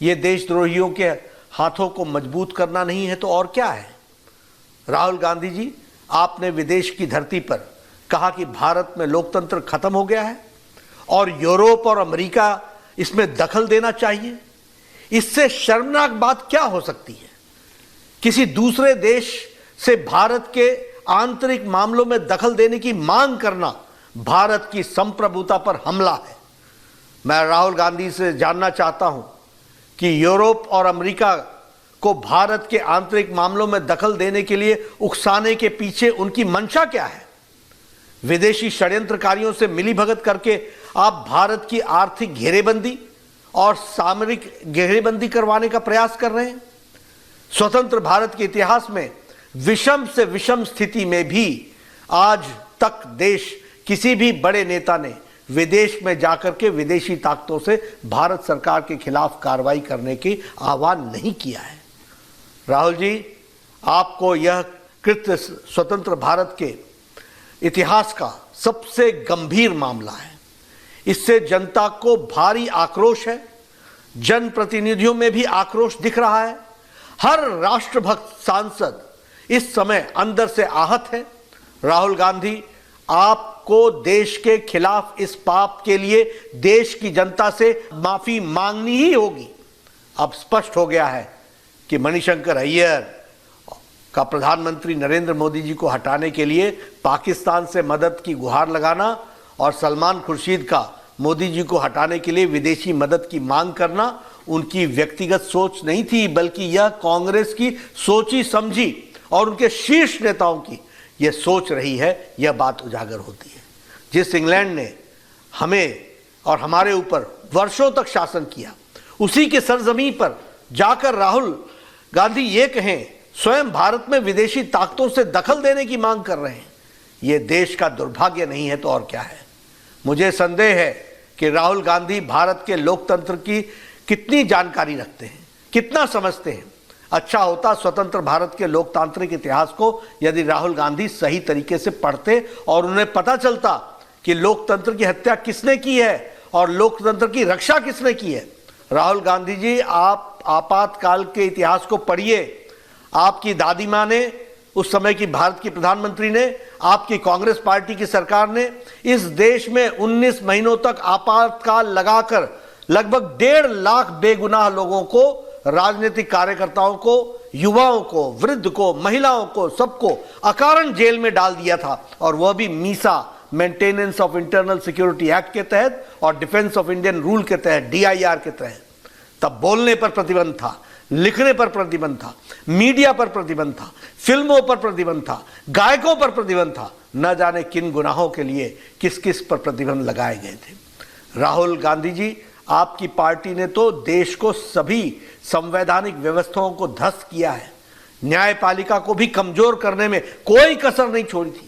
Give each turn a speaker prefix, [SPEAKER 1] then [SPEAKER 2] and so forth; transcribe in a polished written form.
[SPEAKER 1] ये देशद्रोहियों के हाथों को मजबूत करना नहीं है तो और क्या है? राहुल गांधी जी, आपने विदेश की धरती पर कहा कि भारत में लोकतंत्र खत्म हो गया है और यूरोप और अमेरिका इसमें दखल देना चाहिए। इससे शर्मनाक बात क्या हो सकती है? किसी दूसरे देश से भारत के आंतरिक मामलों में दखल देने की मांग करना भारत की संप्रभुता पर हमला है। मैं राहुल गांधी से जानना चाहता हूं कि यूरोप और अमेरिका को भारत के आंतरिक मामलों में दखल देने के लिए उकसाने के पीछे उनकी मंशा क्या है? विदेशी षड्यंत्रकारियों से मिलीभगत करके आप भारत की आर्थिक घेरेबंदी और सामरिक घेरेबंदी करवाने का प्रयास कर रहे हैं। स्वतंत्र भारत के इतिहास में विषम से विषम स्थिति में भी आज तक देश किसी भी बड़े नेता ने विदेश में जाकर के विदेशी ताकतों से भारत सरकार के खिलाफ कार्रवाई करने की आह्वान नहीं किया है। राहुल जी, आपको यह कृत्य स्वतंत्र भारत के इतिहास का सबसे गंभीर मामला है। इससे जनता को भारी आक्रोश है, जनप्रतिनिधियों में भी आक्रोश दिख रहा है। हर राष्ट्रभक्त सांसद इस समय अंदर से आहत है। राहुल गांधी, आपको देश के खिलाफ इस पाप के लिए देश की जनता से माफी मांगनी ही होगी। अब स्पष्ट हो गया है कि मणिशंकर अय्यर का प्रधानमंत्री नरेंद्र मोदी जी को हटाने के लिए पाकिस्तान से मदद की गुहार लगाना और सलमान खुर्शीद का मोदी जी को हटाने के लिए विदेशी मदद की मांग करना उनकी व्यक्तिगत सोच नहीं थी, बल्कि यह कांग्रेस की सोची समझी और उनके शीर्ष नेताओं की यह सोच रही है। यह बात उजागर होती है। जिस इंग्लैंड ने हमें और हमारे ऊपर वर्षों तक शासन किया, उसी के सरजमीं पर जाकर राहुल गांधी ये कहें स्वयं भारत में विदेशी ताकतों से दखल देने की मांग कर रहे हैं, यह देश का दुर्भाग्य नहीं है तो और क्या है? मुझे संदेह है कि राहुल गांधी भारत के लोकतंत्र की कितनी जानकारी रखते हैं, कितना समझते हैं। अच्छा होता स्वतंत्र भारत के लोकतांत्रिक इतिहास को यदि राहुल गांधी सही तरीके से पढ़ते और उन्हें पता चलता कि लोकतंत्र की हत्या किसने की है और लोकतंत्र की रक्षा किसने की है। राहुल गांधी जी, आप आपातकाल के इतिहास को पढ़िए। आपकी दादी माँ ने, उस समय की भारत की प्रधानमंत्री ने, आपकी कांग्रेस पार्टी की सरकार ने इस देश में 19 महीनों तक आपातकाल लगाकर लगभग 1.5 लाख बेगुनाह लोगों को, राजनीतिक कार्यकर्ताओं को, युवाओं को, वृद्ध को, महिलाओं को, सबको अकारण जेल में डाल दिया था। और वह भी Misa, maintenance of internal security act के तहत और डिफेंस ऑफ इंडियन रूल के तहत, DIR के तहत। तब बोलने पर प्रतिबंध था, लिखने पर प्रतिबंध था, मीडिया पर प्रतिबंध था, फिल्मों पर प्रतिबंध था, गायकों पर प्रतिबंध था। न जाने किन गुनाहों के लिए किस किस पर प्रतिबंध लगाए गए थे। राहुल गांधी जी, आपकी पार्टी ने तो देश को सभी संवैधानिक व्यवस्थाओं को ध्वस्त किया है। न्यायपालिका को भी कमजोर करने में कोई कसर नहीं छोड़ी थी।